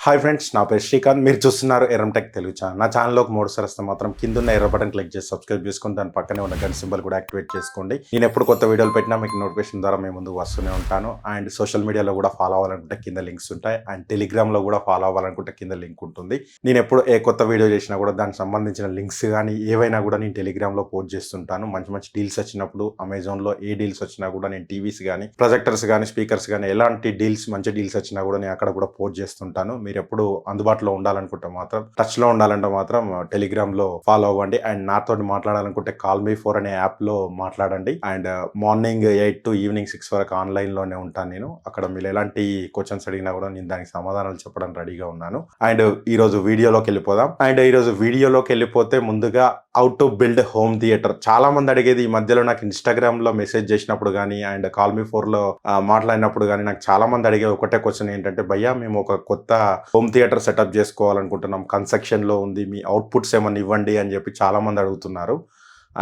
Hi friends, నా పేరు శ్రీకాంత్. మీరు చూస్తున్నారు ఎర్రం టెక్ తెలుగు ఛానల్. నా ఛానల్లోకి మూడుసారి వస్తే మాత్రం కింద ఎర్ర బటన్ క్లిక్ చేసి సబ్స్క్రైబ్ చేసుకొని దాని పక్కనే ఉన్న గంట సింబల్ కూడా యాక్టివేట్ చేసుకోండి. నేను ఎప్పుడు కొత్త వీడియోలు పెట్టినా మీకు నోటిఫికేషన్ ద్వారా మేము ముందుకు వస్తూనే ఉంటాను. అండ్ సోషల్ మీడియాలో కూడా ఫాలో అవ్వాలనుకుంటే కింద లింక్స్ ఉంటాయి. అండ్ టెలిగ్రామ్లో కూడా ఫాలో అవ్వాలనుకుంటే కింద లింక్ ఉంటుంది. నేను ఎప్పుడు ఏ కొత్త వీడియో చేసినా కూడా దానికి సంబంధించిన లింక్స్ కానీ ఏవైనా కూడా నేను టెలిగ్రామ్లో పోస్ట్ చేస్తుంటాను. మంచి మంచి డీల్స్ వచ్చినప్పుడు అమెజాన్లో ఏ డీల్స్ వచ్చినా కూడా నేను టీవీస్ కానీ ప్రొజెక్టర్స్ కానీ స్పీకర్స్ కానీ ఎలాంటి డీల్స్ మంచి డీల్స్ వచ్చినా కూడా నేను అక్కడ కూడా పోస్ట్ చేస్తుంటాను. మీరు ఎప్పుడు అందుబాటులో ఉండాలనుకుంటే మాత్రం, టచ్ లో ఉండాలంటే మాత్రం టెలిగ్రామ్ లో ఫాలో అవ్వండి. అండ్ నాతో మాట్లాడాలనుకుంటే కాల్ మీ 4 అనే యాప్ లో మాట్లాడండి. అండ్ మార్నింగ్ 8 to ఈవినింగ్ 6 వరకు ఆన్లైన్ లోనే ఉంటాను నేను. అక్కడ మీరు ఎలాంటి క్వశ్చన్స్ అడిగినా కూడా నేను దానికి సమాధానాలు చెప్పడం రెడీగా ఉన్నాను. అండ్ ఈ రోజు వీడియోలోకి వెళ్ళిపోదాం. అండ్ ఈ రోజు వీడియోలోకి వెళ్ళిపోతే ముందుగా how to build home theatre. చాలా మంది అడిగేది ఈ మధ్యలో నాకు ఇన్స్టాగ్రామ్ లో మెసేజ్ చేసినప్పుడు కానీ అండ్ కాల్ మీ 4 లో మాట్లాడినప్పుడు కానీ నాకు చాలా మంది అడిగే ఒకటే క్వశ్చన్ ఏంటంటే, భయ్యా మేము ఒక కొత్త హోమ్ థియేటర్ సెటప్ చేసుకోవాలనుకుంటున్నాం, కన్స్ట్రక్షన్ లో ఉంది, మీ అవుట్పుట్స్ ఏమన్నా ఇవ్వండి అని చెప్పి చాలా మంది అడుగుతున్నారు.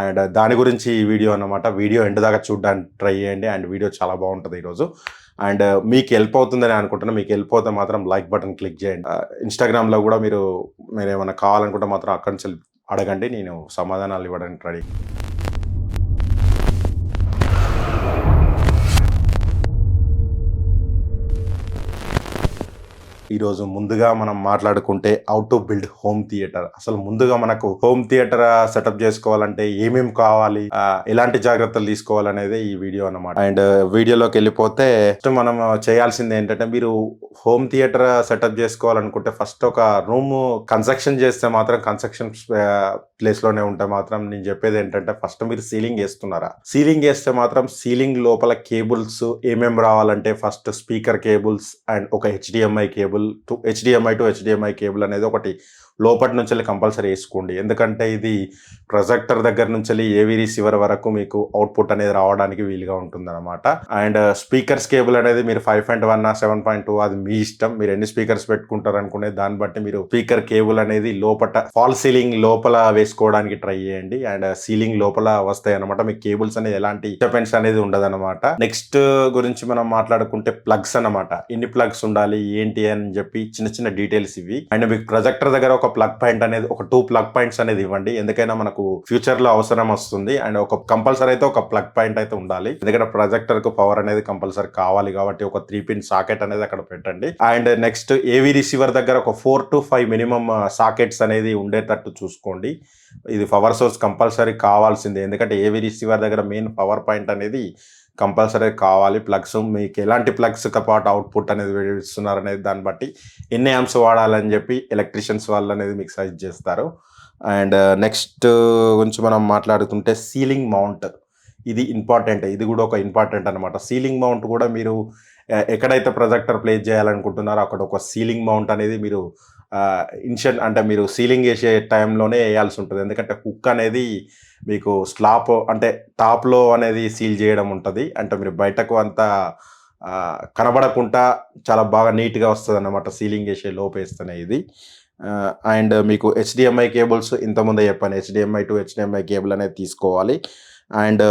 అండ్ దాని గురించి ఈ వీడియో అన్నమాట. వీడియో ఎండ్ దాకా చూడడానికి ట్రై చేయండి. అండ్ వీడియో చాలా బాగుంటుంది ఈరోజు. అండ్ మీకు హెల్ప్ అవుతుందని అనుకుంటున్నా. మీకు హెల్ప్ అవుతే మాత్రం లైక్ బటన్ క్లిక్ చేయండి. ఇన్స్టాగ్రామ్లో కూడా మీరు ఏమైనా కావాలనుకుంటే మాత్రం అక్కడి నుంచి అడగండి, నేను సమాధానాలు ఇవ్వడానికి రెడీ. ఈరోజు ముందుగా మనం మాట్లాడుకుంటే how to build home theatre. అసలు ముందుగా మనకు హోమ్ థియేటర్ సెటప్ చేసుకోవాలంటే ఏమేమి కావాలి, ఎలాంటి జాగ్రత్తలు తీసుకోవాలనేది ఈ వీడియో అన్నమాట. అండ్ వీడియోలోకి వెళ్ళిపోతే మనం చేయాల్సింది ఏంటంటే, మీరు హోమ్ థియేటర్ సెటప్ చేసుకోవాలనుకుంటే ఫస్ట్ ఒక రూమ్ కన్స్ట్రక్షన్ చేస్తే మాత్రం, కన్స్ట్రక్షన్ ప్లేస్ లోనే ఉంటే మాత్రం నేను చెప్పేది ఏంటంటే, ఫస్ట్ మీరు సీలింగ్ వేస్తున్నారా, సీలింగ్ వేస్తే మాత్రం సీలింగ్ లోపల కేబుల్స్ ఏమేమి రావాలంటే, ఫస్ట్ స్పీకర్ కేబుల్స్ అండ్ ఒక HDMI cable HDMI to HDMI cable అనేది ఒకటి లోపటి నుంచి కంపల్సరీ వేసుకోండి. ఎందుకంటే ఇది ప్రొజెక్టర్ దగ్గర నుంచి ఏవి రిసీవర్ వరకు మీకు అవుట్పుట్ అనేది రావడానికి వీలుగా ఉంటుంది అనమాట. అండ్ స్పీకర్స్ కేబుల్ అనేది మీరు 5.1 7.2 అది మీ ఇష్టం. మీరు ఎన్ని స్పీకర్స్ పెట్టుకుంటారు అనుకునే దాన్ని బట్టి మీరు స్పీకర్ కేబుల్ అనేది లోపల ఫాల్ సీలింగ్ లోపల వేసుకోవడానికి ట్రై చేయండి. అండ్ సీలింగ్ లోపల వస్తాయి అనమాట. మీకు కేబుల్స్ అనేది ఎలాంటి డిస్టర్బెన్స్ అనేది ఉండదు అనమాట. నెక్స్ట్ గురించి మనం మాట్లాడుకుంటే ప్లగ్స్ అనమాట. ఎన్ని ప్లగ్స్ ఉండాలి ఏంటి అని చెప్పి చిన్న చిన్న డీటెయిల్స్ ఇవి. అండ్ మీకు ప్రొజెక్టర్ దగ్గర ఒక ప్లగ్ పాయింట్ అనేది, ఒక 2 ప్లగ్ పాయింట్స్ అనేది ఇవ్వండి. ఎందుకైనా మనకు ఫ్యూచర్ లో అవసరం వస్తుంది. అండ్ ఒక కంపల్సరీ అయితే ఒక ప్లగ్ పాయింట్ అయితే ఉండాలి. ఎందుకంటే ప్రొజెక్టర్ కు పవర్ అనేది కంపల్సరీ కావాలి కాబట్టి ఒక 3 పిన్ సాకెట్ అనేది అక్కడ పెట్టండి. అండ్ నెక్స్ట్ ఏవి రిసీవర్ దగ్గర ఒక 4 to 5 మినిమం సాకెట్స్ అనేది ఉండేటట్టు చూసుకోండి. ఇది పవర్ సోర్స్ కంపల్సరీ కావాల్సిందే. ఎందుకంటే ఏవి రిసీవర్ దగ్గర మెయిన్ పవర్ పాయింట్ అనేది కంపల్సరీ కావాలి. ప్లగ్స్ మీకు ఎలాంటి ప్లగ్స్ పాటు అవుట్పుట్ అనేది ఇస్తున్నారు అనేది దాన్ని బట్టి ఎన్ని యాంప్స్ వాడాలని చెప్పి ఎలక్ట్రీషియన్స్ వాళ్ళు అనేది మీకు సజెస్ట్ చేస్తారు. అండ్ నెక్స్ట్ గురించి మనం మాట్లాడుతుంటే సీలింగ్ మౌంట్. ఇది ఇంపార్టెంట్. ఇది కూడా ఒక ఇంపార్టెంట్ అనమాట. సీలింగ్ మౌంట్ కూడా మీరు ఎక్కడైతే ప్రొజెక్టర్ ప్లేస్ చేయాలనుకుంటున్నారో అక్కడ ఒక సీలింగ్ మౌంట్ అనేది మీరు అంటే మీరు సీలింగ్ వేసే టైంలోనే వేయాల్సి ఉంటుంది. ఎందుకంటే హుక్ అనేది మీకు స్లాప్ అంటే టాప్లో అనేది సీల్ చేయడం ఉంటుంది. అంటే మీరు బయటకు అంతా కనబడకుండా చాలా బాగా నీట్గా వస్తుంది అన్నమాట సీలింగ్ వేసే లోపు వేస్తేనే ఇది. అండ్ మీకు హెచ్డిఎంఐ కేబుల్స్ ఇంతకుముందే చెప్పాను, హెచ్డిఎంఐ టు హెచ్డిఎంఐ కేబుల్ అనేది తీసుకోవాలి. అండ్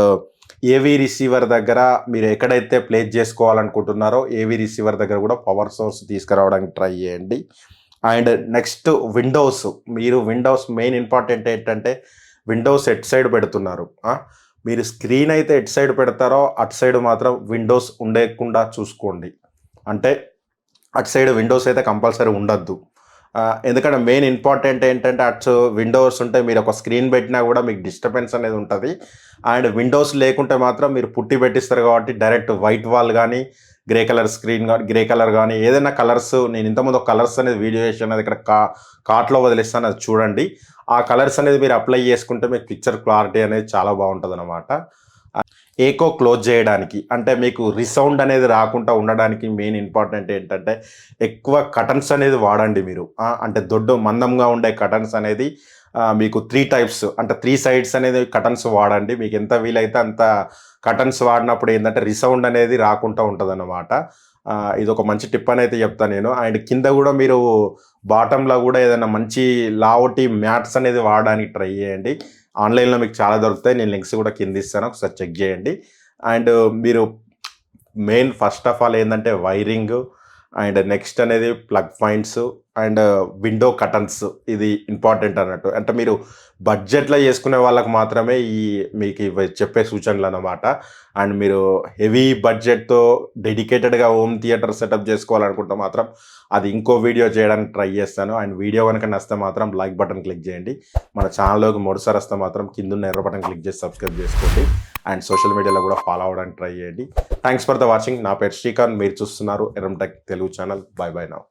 ఏవి రిసీవర్ దగ్గర మీరు ఎక్కడైతే ప్లేస్ చేసుకోవాలనుకుంటున్నారో ఏవి రిసీవర్ దగ్గర కూడా పవర్ సోర్స్ తీసుకురావడానికి ట్రై చేయండి. And next Windows. మీరు విండోస్ మెయిన్ ఇంపార్టెంట్ ఏంటంటే, విండోస్ ఎట్ సైడ్ పెడుతున్నారు, మీరు స్క్రీన్ అయితే ఎట్ సైడ్ పెడతారో అటు సైడ్ మాత్రం విండోస్ ఉండకుండా చూసుకోండి. అంటే అటు సైడ్ విండోస్ అయితే కంపల్సరీ ఉండద్దు. ఎందుకంటే మెయిన్ ఇంపార్టెంట్ ఏంటంటే, అటు విండోస్ ఉంటే మీరు ఒక స్క్రీన్ పెట్టినా కూడా మీకు డిస్టర్బెన్స్ అనేది ఉంటుంది. అండ్ విండోస్ లేకుంటే మాత్రం మీరు పుట్టి పెట్టిస్తారు కాబట్టి డైరెక్ట్ వైట్ వాల్ కానీ గ్రే కలర్ స్క్రీన్ కానీ గ్రే కలర్ కానీ ఏదైనా కలర్స్, నేను ఇంతకుముందు కలర్స్ అనేది వీడియో చేసి అనేది ఇక్కడ కార్ట్లో వదిలిస్తాను, అది చూడండి. ఆ కలర్స్ అనేది మీరు అప్లై చేసుకుంటే మీకు పిక్చర్ క్లారిటీ అనేది చాలా బాగుంటుంది అనమాట. ఏకో క్లోజ్ చేయడానికి అంటే మీకు రిసౌండ్ అనేది రాకుండా ఉండడానికి మెయిన్ ఇంపార్టెంట్ ఏంటంటే, ఎక్కువ కటన్స్ అనేది వాడండి మీరు. అంటే దొడ్డు మందంగా ఉండే కటన్స్ అనేది మీకు 3 టైప్స్ అంటే 3 సైడ్స్ అనేది కటన్స్ వాడండి. మీకు ఎంత వీలైతే అంత కటన్స్ వాడినప్పుడు ఏంటంటే రిసౌండ్ అనేది రాకుండా ఉంటుంది అన్నమాట. ఇది ఒక మంచి టిప్ అని అయితే చెప్తాను నేను. అండ్ కింద కూడా మీరు బాటంలో కూడా ఏదైనా మంచి లావటి మ్యాట్స్ అనేది వాడడానికి ట్రై చేయండి. ఆన్లైన్లో మీకు చాలా దొరుకుతాయి, నేను లింక్స్ కూడా కింద ఇస్తాను, ఒకసారి చెక్ చేయండి. అండ్ మీరు మెయిన్ ఫస్ట్ ఆఫ్ ఆల్ ఏంటంటే వైరింగ్, అండ్ నెక్స్ట్ అనేది plug points, and window curtains ఇది ఇంపార్టెంట్ అన్నట్టు. అంటే మీరు బడ్జెట్‌లో చేసుకునే వాళ్ళకి మాత్రమే మీకు ఇవి చెప్పే సూచనలన్నమాట. అండ్ మీరు హెవీ బడ్జెట్‌తో డెడికేటెడ్‌గా హోమ్ థియేటర్ సెటప్ చేసుకోవాలనుకుంటే మాత్రం అది ఇంకో వీడియో చేయడానికి ట్రై చేస్తాను. అండ్ వీడియో గనుక నచ్చితే మాత్రం లైక్ బటన్ క్లిక్ చేయండి. మన ఛానల్‌లోకి మొదటిసారి వస్తే మాత్రం కిందున్న ఎర్ర బటన్ క్లిక్ చేసి సబ్స్క్రైబ్ చేసుకోండి. అండ్ సోషల్ మీడియాలో కూడా ఫాలో అవ్వడానికి ట్రై చేయండి. Thanks for the watching. నా పేరు శ్రీకాంత్. మీరు చూస్తున్నారు Erram tech Telugu channel. Bye bye now.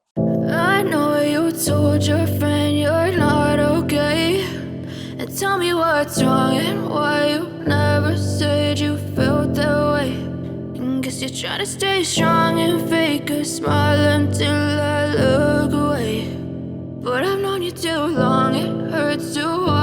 I know you told your friend you're not okay, and tell me what's wrong and why you never said you felt that way. And guess you're trying to stay strong and fake a smile until I look away. But I've known you too long, it hurts to watch